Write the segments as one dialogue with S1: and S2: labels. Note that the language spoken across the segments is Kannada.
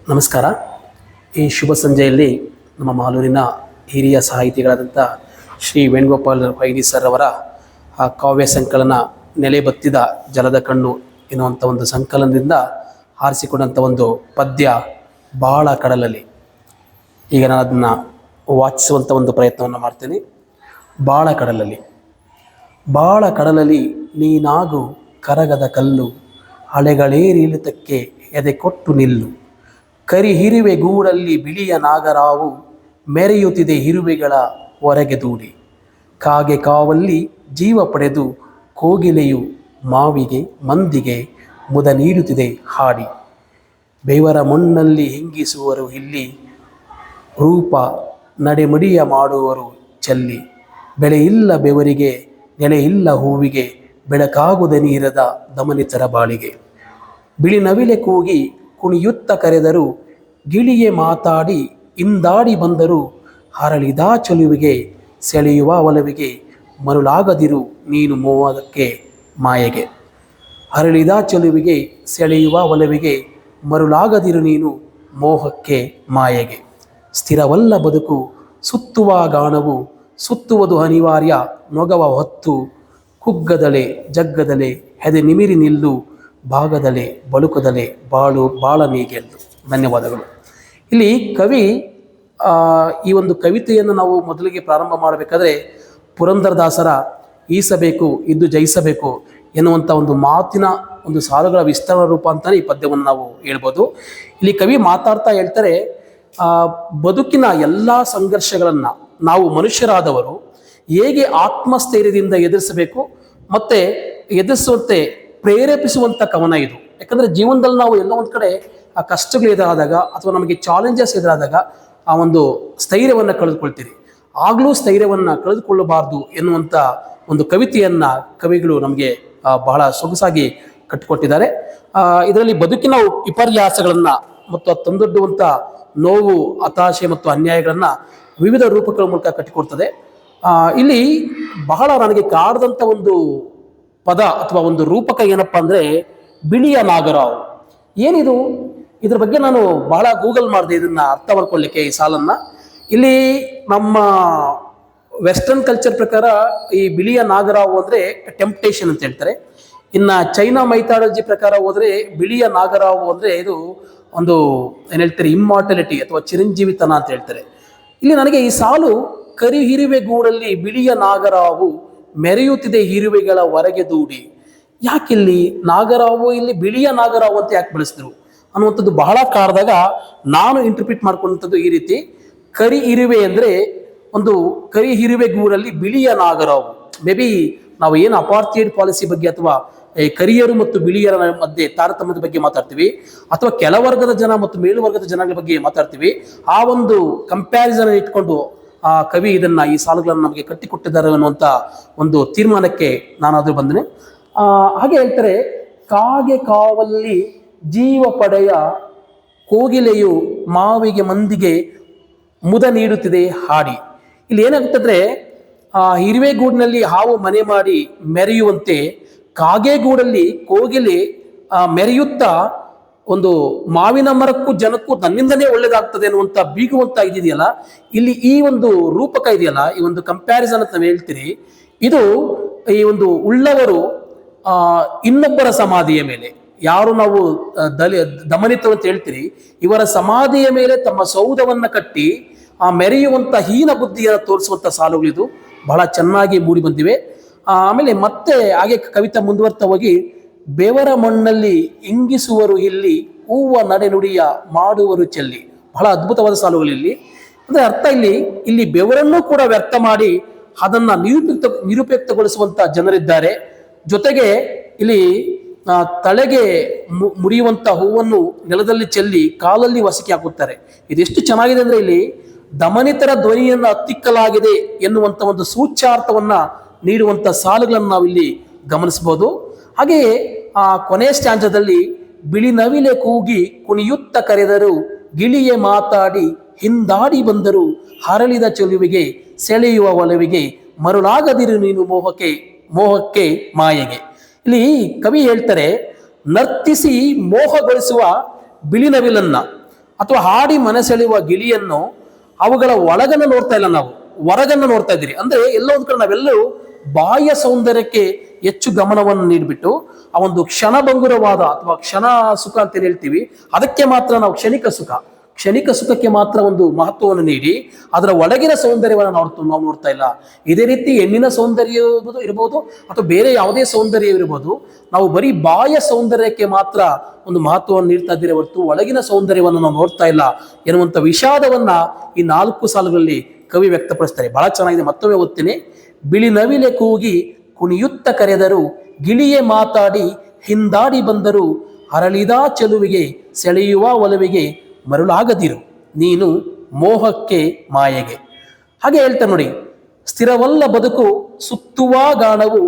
S1: ನಮಸ್ಕಾರ. ಈ ಶುಭ ಸಂಜೆಯಲ್ಲಿ ನಮ್ಮ ಮಾಲೂರಿನ ಹಿರಿಯ ಸಾಹಿತಿಗಳಾದಂಥ ಶ್ರೀ ವೇಣುಗೋಪಾಲ್ ವೈನಿ ಸರ್ ಅವರ ಆ ಕಾವ್ಯ ಸಂಕಲನ ನೆಲೆ ಬತ್ತಿದ ಜಲದ ಕಣ್ಣು ಎನ್ನುವಂಥ ಒಂದು ಸಂಕಲನದಿಂದ ಆರಿಸಿಕೊಂಡಂಥ ಒಂದು ಪದ್ಯ ಬಾಳ ಕಡಲಲ್ಲಿ. ಈಗ ನಾನು ಅದನ್ನು ವಾಚಿಸುವಂಥ ಒಂದು ಪ್ರಯತ್ನವನ್ನು ಮಾಡ್ತೇನೆ. ಬಾಳ ಕಡಲಲ್ಲಿ, ಬಾಳ ಕಡಲಲ್ಲಿ ನೀನಾಗು ಕರಗದ ಕಲ್ಲು, ಅಲೆಗಳೇರಿಳಿತಕ್ಕೆ ಎದೆ ಕೊಟ್ಟು ನಿಲ್ಲು. ಕರಿ ಹಿರುವೆ ಗೂಡಲ್ಲಿ ಬಿಳಿಯ ನಾಗರಾವು, ಮೆರೆಯುತ್ತಿದೆ ಹಿರುವೆಗಳ ಹೊರಗೆ ದೂಡಿ. ಕಾಗೆ ಕಾವಲ್ಲಿ ಜೀವ ಪಡೆದು ಕೋಗಿಲೆಯು ಮಾವಿಗೆ ಮಂದಿಗೆ ಮುದ ನೀಡುತ್ತಿದೆ ಹಾಡಿ. ಬೆವರ ಮಣ್ಣಲ್ಲಿ ಹಿಂಗಿಸುವರು ಇಲ್ಲಿ, ರೂಪ ನಡೆಮುಡಿಯ ಮಾಡುವರು ಚೆಲ್ಲಿ. ಬೆಳೆ ಇಲ್ಲ ಬೆವರಿಗೆ, ನೆಲೆ ಇಲ್ಲ ಹೂವಿಗೆ, ಬೆಳಕಾಗುದ ನೀರದ ದಮನಿತರ ಬಾಳಿಗೆ. ಬಿಳಿ ನವಿಲೆ ಕೂಗಿ ಕುಣಿಯುತ್ತ ಕರೆದರು, ಗಿಳಿಯೇ ಮಾತಾಡಿ ಇಂದಾಡಿ ಬಂದರು. ಹರಳಿದ ಚೆಲುವಿಗೆ ಸೆಳೆಯುವ ಒಲವಿಗೆ, ಮರುಳಾಗದಿರು ನೀನು ಮೋಹಕ್ಕೆ ಮಾಯೆಗೆ. ಹರಳಿದ ಚೆಲುವಿಗೆ ಸೆಳೆಯುವ ಒಲವಿಗೆ, ಮರುಳಾಗದಿರು ನೀನು ಮೋಹಕ್ಕೆ ಮಾಯೆಗೆ. ಸ್ಥಿರವಲ್ಲ ಬದುಕು ಸುತ್ತುವ ಗಾಣವು, ಸುತ್ತುವುದು ಅನಿವಾರ್ಯ ನೊಗವ ಹೊತ್ತು. ಕುಗ್ಗದಲೆ ಜಗ್ಗದಲೆ ಹೆದೆ ನಿಮಿರಿ ನಿಲ್ಲು, ಭಾಗದಲೆ ಬಳುಕದಲೆ ಬಾಳ ನೀಗೆಲ್ಲು. ಧನ್ಯವಾದಗಳು. ಇಲ್ಲಿ ಕವಿ ಈ ಒಂದು ಕವಿತೆಯನ್ನು ನಾವು ಮೊದಲಿಗೆ ಪ್ರಾರಂಭ ಮಾಡಬೇಕಾದ್ರೆ ಪುರಂದರದಾಸರ ಈಸಬೇಕು ಇದ್ದು ಜಯಿಸಬೇಕು ಎನ್ನುವಂಥ ಒಂದು ಮಾತಿನ ಒಂದು ಸಾಲುಗಳ ವಿಸ್ತರಣ ರೂಪ ಅಂತಲೇ ಈ ಪದ್ಯವನ್ನು ನಾವು ಹೇಳ್ಬೋದು. ಇಲ್ಲಿ ಕವಿ ಮಾತಾಡ್ತಾ ಹೇಳ್ತಾರೆ, ಬದುಕಿನ ಎಲ್ಲ ಸಂಘರ್ಷಗಳನ್ನು ನಾವು ಮನುಷ್ಯರಾದವರು ಹೇಗೆ ಆತ್ಮಸ್ಥೈರ್ಯದಿಂದ ಎದುರಿಸಬೇಕು ಮತ್ತು ಎದುರಿಸುವಂತೆ ಪ್ರೇರೇಪಿಸುವಂಥ ಕವನ ಇದು. ಯಾಕಂದರೆ ಜೀವನದಲ್ಲಿ ನಾವು ಎಲ್ಲೋ ಒಂದು ಕಡೆ ಆ ಕಷ್ಟಗಳು ಎದುರಾದಾಗ ಅಥವಾ ನಮಗೆ ಚಾಲೆಂಜಸ್ ಎದುರಾದಾಗ ಆ ಒಂದು ಸ್ಥೈರ್ಯವನ್ನು ಕಳೆದುಕೊಳ್ತೀರಿ. ಆಗಲೂ ಸ್ಥೈರ್ಯವನ್ನು ಕಳೆದುಕೊಳ್ಳಬಾರ್ದು ಎನ್ನುವಂಥ ಒಂದು ಕವಿತೆಯನ್ನು ಕವಿಗಳು ನಮಗೆ ಬಹಳ ಸೊಗಸಾಗಿ ಕಟ್ಟಿಕೊಟ್ಟಿದ್ದಾರೆ. ಇದರಲ್ಲಿ ಬದುಕಿನ ವಿಪರ್ಯಾಸಗಳನ್ನು ಮತ್ತು ತಂದೊಡ್ಡುವಂಥ ನೋವು, ಹತಾಶೆ ಮತ್ತು ಅನ್ಯಾಯಗಳನ್ನು ವಿವಿಧ ರೂಪಗಳ ಮೂಲಕ ಕಟ್ಟಿಕೊಡ್ತದೆ. ಇಲ್ಲಿ ಬಹಳ ನನಗೆ ಕಾಡದಂಥ ಒಂದು ಪದ ಅಥವಾ ಒಂದು ರೂಪಕ ಏನಪ್ಪ ಅಂದರೆ ಬಿಳಿಯ ನಾಗರಾವು. ಏನಿದು? ಇದ್ರ ಬಗ್ಗೆ ನಾನು ಬಹಳ ಗೂಗಲ್ ಮಾಡಿದೆ ಇದನ್ನು ಅರ್ಥ ಮಾಡ್ಕೊಳ್ಳಿಕ್ಕೆ ಈ ಸಾಲನ್ನು. ಇಲ್ಲಿ ನಮ್ಮ ವೆಸ್ಟರ್ನ್ ಕಲ್ಚರ್ ಪ್ರಕಾರ ಈ ಬಿಳಿಯ ನಾಗರಾವು ಅಂದರೆ ಟೆಂಪ್ಟೇಷನ್ ಅಂತ ಹೇಳ್ತಾರೆ. ಇನ್ನು ಚೈನಾ ಮೈಥಾಲಜಿ ಪ್ರಕಾರ ಹೋದರೆ ಬಿಳಿಯ ನಾಗರಾವು ಅಂದರೆ ಇದು ಒಂದು ಏನು ಹೇಳ್ತಾರೆ, ಇಮ್ಮಾರ್ಟಲಿಟಿ ಅಥವಾ ಚಿರಂಜೀವಿತನ ಅಂತ ಹೇಳ್ತಾರೆ. ಇಲ್ಲಿ ನನಗೆ ಈ ಸಾಲು, ಕರಿ ಹಿರುವೆ ಗೂಡಲ್ಲಿ ಬಿಳಿಯ ನಾಗರಾವು, ಮೆರೆಯುತ್ತಿದೆ ಹಿರುವೆಗಳ ಹೊರಗೆ ದೂಡಿ. ಯಾಕಿಲ್ಲಿ ನಾಗರಾವು, ಇಲ್ಲಿ ಬಿಳಿಯ ನಾಗರಾವು ಅಂತ ಯಾಕೆ ಬಳಸಿದ್ರು ಅನ್ನುವಂಥದ್ದು ಬಹಳ ಕಾಡ್ದಾಗ ನಾನು ಇಂಟರ್ಪ್ರಿಟ್ ಮಾಡ್ಕೊಂಡಂಥದ್ದು ಈ ರೀತಿ. ಕರಿ ಇರುವೆ ಅಂದರೆ ಒಂದು ಕರಿ ಹಿರುವೆ ಗೂಡಲ್ಲಿ ಬಿಳಿಯ ನಾಗರಾವು. ಮೇ ಬಿ ನಾವು ಏನು ಅಪಾರ್ಥೈಡ್ ಪಾಲಿಸಿ ಬಗ್ಗೆ ಅಥವಾ ಕರಿಯರು ಮತ್ತು ಬಿಳಿಯರ ಮಧ್ಯೆ ತಾರತಮ್ಯದ ಬಗ್ಗೆ ಮಾತಾಡ್ತೀವಿ, ಅಥವಾ ಕೆಳವರ್ಗದ ಜನ ಮತ್ತು ಮೇಲುವರ್ಗದ ಜನಗಳ ಬಗ್ಗೆ ಮಾತಾಡ್ತೀವಿ. ಆ ಒಂದು ಕಂಪ್ಯಾರಿಸನ್ ಇಟ್ಕೊಂಡು ಆ ಕವಿ ಇದನ್ನ ಈ ಸಾಲುಗಳನ್ನು ನಮಗೆ ಕಟ್ಟಿಕೊಟ್ಟಿದ್ದಾರೆ ಅನ್ನುವಂಥ ಒಂದು ತೀರ್ಮಾನಕ್ಕೆ ನಾನಾದರೂ ಬಂದನೆ. ಹಾಗೆ ಹೇಳ್ತಾರೆ, ಕಾಗೆ ಕಾವಲ್ಲಿ ಜೀವ ಪಡೆಯ ಕೋಗಿಲೆಯು ಮಾವಿಗೆ ಮಂದಿಗೆ ಮುದ ನೀಡುತ್ತಿದೆ ಹಾಡಿ. ಇಲ್ಲಿ ಏನಾಗುತ್ತಂದ್ರೆ, ಹಿರುವೆಗೂಡಿನಲ್ಲಿ ಹಾವು ಮನೆ ಮಾಡಿ ಮೆರೆಯುವಂತೆ ಕಾಗೆಗೂಡಲ್ಲಿ ಕೋಗಿಲೆ ಮೆರೆಯುತ್ತಾ ಒಂದು ಮಾವಿನ ಮರಕ್ಕೂ ಜನಕ್ಕೂ ನನ್ನಿಂದನೇ ಒಳ್ಳೇದಾಗ್ತದೆ ಅನ್ನುವಂಥ ಬೀಗುವಂತ ಇದೆಯಲ್ಲ, ಇಲ್ಲಿ ಈ ಒಂದು ರೂಪಕ ಇದೆಯಲ್ಲ, ಈ ಒಂದು ಕಂಪ್ಯಾರಿಸನ್ ಅಂತ ನಾವು ಹೇಳ್ತೀರಿ, ಇದು ಈ ಒಂದು ಉಳ್ಳವರು ಇನ್ನೊಬ್ಬರ ಸಮಾಧಿಯ ಮೇಲೆ, ಯಾರು ನಾವು ದಮನಿತರು ಅಂತ ಹೇಳ್ತೀರಿ, ಇವರ ಸಮಾಧಿಯ ಮೇಲೆ ತಮ್ಮ ಸೌಧವನ್ನ ಕಟ್ಟಿ ಆ ಮೆರೆಯುವಂತ ಹೀನ ಬುದ್ಧಿಯನ್ನು ತೋರಿಸುವಂತ ಸಾಲುಗಳಿದು ಬಹಳ ಚೆನ್ನಾಗಿ ಮೂಡಿ ಬಂದಿವೆ. ಆಮೇಲೆ ಮತ್ತೆ ಹಾಗೆ ಕವಿತಾ ಮುಂದುವರ್ತಾ ಹೋಗಿ, ಬೆವರ ಮಣ್ಣಲ್ಲಿ ಇಂಗಿಸುವರು ಇಲ್ಲಿ, ಹೂವ ನಡೆನುಡಿಯ ಮಾಡುವರು ಚೆಲ್ಲಿ. ಬಹಳ ಅದ್ಭುತವಾದ ಸಾಲುಗಳಿಲ್ಲಿ. ಅಂದ್ರೆ ಅರ್ಥ, ಇಲ್ಲಿ ಬೆವರನ್ನು ಕೂಡ ವ್ಯರ್ಥ ಮಾಡಿ ಅದನ್ನ ನಿರುಪಯುಕ್ತಗೊಳಿಸುವಂತ ಜನರಿದ್ದಾರೆ. ಜೊತೆಗೆ ಇಲ್ಲಿ ತಲೆಗೆ ಮುರಿಯುವಂತ ಹೂವನ್ನು ನೆಲದಲ್ಲಿ ಚೆಲ್ಲಿ ಕಾಲಲ್ಲಿ ವಸಕಿ ಹಾಕುತ್ತಾರೆ. ಇದೆಷ್ಟು ಚೆನ್ನಾಗಿದೆ ಅಂದ್ರೆ, ಇಲ್ಲಿ ದಮನಿತರ ಧ್ವನಿಯನ್ನು ಹತ್ತಿಕ್ಕಲಾಗಿದೆ ಎನ್ನುವಂತ ಒಂದು ಸೂಚ್ಯಾರ್ಥವನ್ನ ನೀಡುವಂತ ಸಾಲುಗಳನ್ನು ನಾವು ಇಲ್ಲಿ ಗಮನಿಸಬಹುದು. ಹಾಗೆಯೇ ಆ ಕೊನೆಯ ಸ್ಟ್ಯಾಂಜದಲ್ಲಿ, ಬಿಳಿ ನವಿಲೆ ಕೂಗಿ ಕುಣಿಯುತ್ತ ಕರೆದರು, ಗಿಳಿಯೇ ಮಾತಾಡಿ ಹಿಂದಾಡಿ ಬಂದರು. ಹರಳಿದ ಚೆಲುವಿಗೆ ಸೆಳೆಯುವ ಒಲವಿಗೆ, ಮರುಳಾಗದಿರು ನೀನು ಮೋಹಕ್ಕೆ ಮಾಯೆಗೆ. ಇಲ್ಲಿ ಕವಿ ಹೇಳ್ತಾರೆ, ನರ್ತಿಸಿ ಮೋಹಗೊಳಿಸುವ ಬಿಳಿ ನವಿಲನ್ನ ಅಥವಾ ಹಾಡಿ ಮನಸೆಳೆಯುವ ಗಿಳಿಯನ್ನು ಅವುಗಳ ಒಳಗನ್ನು ನೋಡ್ತಾ ಇಲ್ಲ, ನಾವು ಹೊರಗನ್ನು ನೋಡ್ತಾ ಇದ್ದೀರಿ. ಅಂದ್ರೆ ಎಲ್ಲೋ ಒಂದ್ ಕಡೆ ನಾವೆಲ್ಲರೂ ಬಾಹ್ಯ ಸೌಂದರ್ಯಕ್ಕೆ ಹೆಚ್ಚು ಗಮನವನ್ನು ನೀಡಿಬಿಟ್ಟು ಆ ಒಂದು ಕ್ಷಣಭಂಗುರವಾದ ಅಥವಾ ಕ್ಷಣ ಸುಖ ಅಂತ ಹೇಳ್ತೀವಿ, ಅದಕ್ಕೆ ಮಾತ್ರ ನಾವು ಕ್ಷಣಿಕ ಸುಖಕ್ಕೆ ಮಾತ್ರ ಒಂದು ಮಹತ್ವವನ್ನು ನೀಡಿ ಅದರ ಒಳಗಿನ ಸೌಂದರ್ಯವನ್ನು ನಾವು ನೋಡ್ತಾ ಇಲ್ಲ. ಇದೇ ರೀತಿ ಹೆಣ್ಣಿನ ಸೌಂದರ್ಯ ಇರಬಹುದು ಅಥವಾ ಬೇರೆ ಯಾವುದೇ ಸೌಂದರ್ಯ ಇರಬಹುದು, ನಾವು ಬರೀ ಬಾಹ್ಯ ಸೌಂದರ್ಯಕ್ಕೆ ಮಾತ್ರ ಒಂದು ಮಹತ್ವವನ್ನು ನೀಡ್ತಾ ಇದ್ದೀರಿ ಹೊರತು ಒಳಗಿನ ಸೌಂದರ್ಯವನ್ನು ನಾವು ನೋಡ್ತಾ ಇಲ್ಲ ಎನ್ನುವಂಥ ವಿಷಾದವನ್ನ ಈ 4 ಸಾಲುಗಳಲ್ಲಿ ಕವಿ ವ್ಯಕ್ತಪಡಿಸ್ತಾರೆ. ಬಹಳ ಚೆನ್ನಾಗಿದೆ, ಮತ್ತೊಮ್ಮೆ ಓದ್ತೀನಿ. ಬಿಳಿ ನವಿಲೆ ಕೂಗಿ ಕುಣಿಯುತ್ತ ಕರೆದರು, ಗಿಳಿಯೇ ಮಾತಾಡಿ ಹಿಂದಾಡಿ ಬಂದರು, ಅರಳಿದ ಚೆಲುವಿಗೆ ಸೆಳೆಯುವ ಒಲವಿಗೆ ಮರುಳಾಗದಿರು ನೀನು ಮೋಹಕ್ಕೆ ಮಾಯೆಗೆ. ಹಾಗೆ ಹೇಳ್ತಾರೆ ನೋಡಿ, ಸ್ಥಿರವಲ್ಲ ಬದುಕು ಸುತ್ತುವ ಗಾಣವು,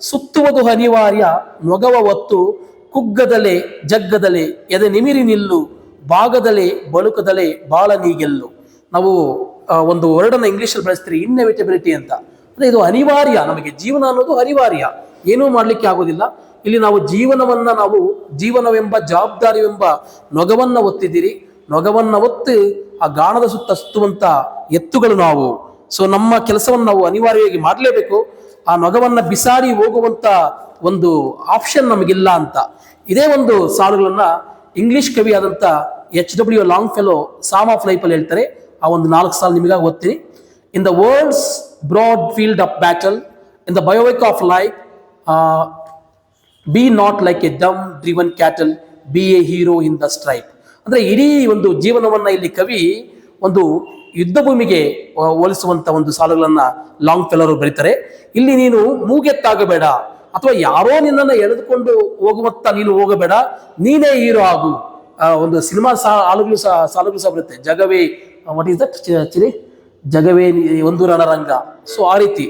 S1: ಸುತ್ತುವುದು ಅನಿವಾರ್ಯ ನೊಗವ ಒತ್ತು, ಕುಗ್ಗದಲೆ ಜಗ್ಗದಲೆ ಎದೆ ನಿಮಿರಿ ನಿಲ್ಲು, ಭಾಗದಲೆ ಬಳುಕದಲೆ ಬಾಳ ನೀಗೆಲ್ಲು. ನಾವು ಒಂದು ವರ್ಡನ್ನು ಇಂಗ್ಲೀಷಲ್ಲಿ ಬಳಸ್ತೀರಿ, ಇನ್ನೆವಿಟಬಿಲಿಟಿ ಅಂತ. ಅಂದ್ರೆ ಇದು ಅನಿವಾರ್ಯ, ನಮಗೆ ಜೀವನ ಅನ್ನೋದು ಅನಿವಾರ್ಯ, ಏನೂ ಮಾಡ್ಲಿಕ್ಕೆ ಆಗೋದಿಲ್ಲ. ಇಲ್ಲಿ ನಾವು ಜೀವನವೆಂಬ ಜವಾಬ್ದಾರಿವೆಂಬ ನೊಗವನ್ನ ಒತ್ತಿದ್ದೀರಿ. ನೊಗವನ್ನ ಒತ್ತು ಆ ಗಾಣದ ಸುತ್ತ ಸುತ್ತುವಂತ ಎತ್ತುಗಳು ನಾವು. ಸೊ ನಮ್ಮ ಕೆಲಸವನ್ನು ನಾವು ಅನಿವಾರ್ಯವಾಗಿ ಮಾಡಲೇಬೇಕು. ಆ ನೊಗವನ್ನ ಬಿಸಾಡಿ ಹೋಗುವಂತ ಒಂದು ಆಪ್ಷನ್ ನಮಗಿಲ್ಲ ಅಂತ. ಇದೇ ಒಂದು ಸಾಲುಗಳನ್ನ ಇಂಗ್ಲಿಷ್ ಕವಿ ಆದಂತ H.W. Longfellow psalm of life ಅಲ್ಲಿ ಹೇಳ್ತಾರೆ. ಆ ಒಂದು 4 ಸಾಲು ನಿಮಗಾಗಿ ಓದ್ತೀನಿ. In the world's broad field of battle, in the bivouac of life, be not like a dumb driven cattle, be a hero in the strife. ಅಂದ್ರೆ ಇಡೀ ಒಂದು ಜೀವನವನ್ನ ಇಲ್ಲಿ ಕವಿ ಒಂದು ಯುದ್ಧ ಭೂಮಿಗೆ ಹೋಲಿಸುವಂತ ಒಂದು ಸಾಲುಗಳನ್ನ ಲಾಂಗ್ ಫೆಲೋರು ಬರೀತಾರೆ. ಇಲ್ಲಿ ನೀನು ಮೂಗೆತ್ತಾಗಬೇಡ ಅಥವಾ ಯಾರೋ ನಿನ್ನನ್ನು ಎಳೆದುಕೊಂಡು ಹೋಗುವಂತ ನೀನು ಹೋಗಬೇಡ, ನೀನೇ ಹೀರೋ ಆಗು. ಒಂದು ಸಿನಿಮಾ ಸಾಲುಗಳು ಸಹ ಬರುತ್ತೆ. ಜಗವೇ ವಾಟ್ ಈಸ್ ದಟ್ ಚಿರಿ, ಜಗವೇ ಒಂದು ರಣರಂಗ. ಸೊ ಆ ರೀತಿ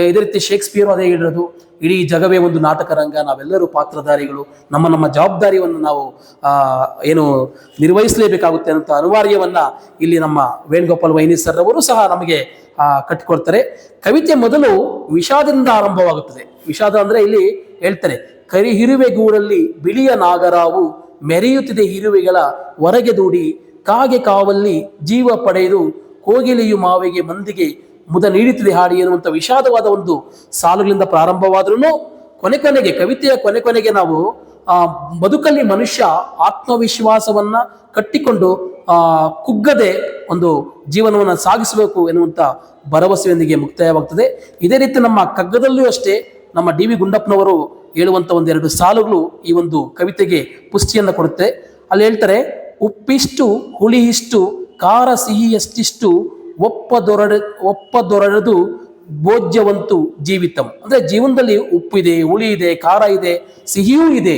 S1: ಇದೇ ರೀತಿ ಶೇಕ್ಸ್ಪಿಯರ್ ಅದೇ ಹೇಳಿರೋದು, ಇಡೀ ಜಗವೇ ಒಂದು ನಾಟಕ ರಂಗ, ನಾವೆಲ್ಲರೂ ಪಾತ್ರಧಾರಿಗಳು, ನಮ್ಮ ಜವಾಬ್ದಾರಿಯನ್ನು ನಾವು ಏನು ನಿರ್ವಹಿಸಲೇಬೇಕಾಗುತ್ತೆ ಅಂತ ಅನಿವಾರ್ಯವನ್ನ ಇಲ್ಲಿ ನಮ್ಮ ವೇಣುಗೋಪಾಲ್ ವೈನಿ ಸರ್ ಅವರು ಸಹ ನಮಗೆ ಕಟ್ಟಿಕೊಡ್ತಾರೆ. ಕವಿತೆ ಮೊದಲು ವಿಷಾದದಿಂದ ಆರಂಭವಾಗುತ್ತದೆ. ವಿಷಾದ ಅಂದ್ರೆ ಇಲ್ಲಿ ಹೇಳ್ತಾರೆ, ಕರಿ ಹಿರುವೆ ಗೂಡಲ್ಲಿ ಬಿಳಿಯ ನಾಗರಾವು ಮೆರೆಯುತ್ತಿದೆ ಇರುವೆಗಳ ಹೊರಗೆ ದೂಡಿ, ಕಾಗೆ ಕಾವಲ್ಲಿ ಜೀವ ಪಡೆದು ಕೋಗಿಲೆಯು ಮಾವಿಗೆ ಮಂದಿಗೆ ಮುದ ನೀಡುತ್ತಿದೆ ಹಾಡಿ ಎನ್ನುವಂಥ ವಿಷಾದವಾದ ಒಂದು ಸಾಲುಗಳಿಂದ ಪ್ರಾರಂಭವಾದ್ರೂ ಕೊನೆಗೆ ಕವಿತೆಯ ಕೊನೆಗೆ ನಾವು ಬದುಕಲ್ಲಿ ಮನುಷ್ಯ ಆತ್ಮವಿಶ್ವಾಸವನ್ನ ಕಟ್ಟಿಕೊಂಡು ಕುಗ್ಗದೆ ಒಂದು ಜೀವನವನ್ನು ಸಾಗಿಸಬೇಕು ಎನ್ನುವಂಥ ಭರವಸೆಯೊಂದಿಗೆ ಮುಕ್ತಾಯವಾಗ್ತದೆ. ಇದೇ ರೀತಿ ನಮ್ಮ ಕಗ್ಗದಲ್ಲೂ ಅಷ್ಟೇ ನಮ್ಮ ಡಿ ವಿ ಗುಂಡಪ್ಪನವರು ಹೇಳುವಂಥ 2 ಸಾಲುಗಳು ಈ ಒಂದು ಕವಿತೆಗೆ ಪುಷ್ಟಿಯನ್ನು ಕೊಡುತ್ತೆ. ಅಲ್ಲಿ ಹೇಳ್ತಾರೆ, ಉಪ್ಪಿಷ್ಟು ಹುಳಿ ಇಷ್ಟು ಖಾರ ಸಿಹಿ ಎಷ್ಟಿಷ್ಟು ಒಪ್ಪದೊರಡದು ಭೋಜ್ಯವಂತು ಜೀವಿತಂ. ಅಂದ್ರೆ ಜೀವನದಲ್ಲಿ ಉಪ್ಪು ಇದೆ, ಹುಳಿ ಇದೆ, ಖಾರ ಇದೆ, ಸಿಹಿಯೂ ಇದೆ,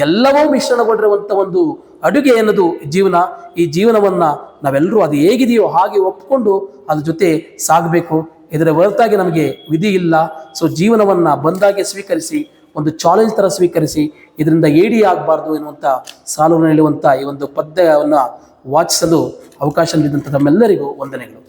S1: ಎಲ್ಲವೂ ಮಿಶ್ರಣಗೊಂಡಿರುವಂತ ಒಂದು ಅಡುಗೆ ಅನ್ನೋದು ಜೀವನ. ಈ ಜೀವನವನ್ನ ನಾವೆಲ್ಲರೂ ಅದು ಹೇಗಿದೆಯೋ ಹಾಗೆ ಒಪ್ಕೊಂಡು ಅದ್ರ ಜೊತೆ ಸಾಗಬೇಕು. ಇದರ ಹೊರತಾಗಿ ನಮಗೆ ವಿಧಿ ಇಲ್ಲ. ಸೊ ಜೀವನವನ್ನ ಬಂದಾಗೆ ಸ್ವೀಕರಿಸಿ, ಒಂದು ಚಾಲೆಂಜ್ ತರ ಸ್ವೀಕರಿಸಿ, ಇದರಿಂದ ಏಡಿ ಆಗಬಾರ್ದು ಎನ್ನುವಂಥ ಸಾಲುವನ್ನು ಹೇಳುವಂಥ ಈ ಒಂದು ಪದ್ಯವನ್ನ ವಾಚಿಸಲು ಅವಕಾಶ ನೀಡಿದಂಥ ತಮ್ಮೆಲ್ಲರಿಗೂ ವಂದನೆಗಳು.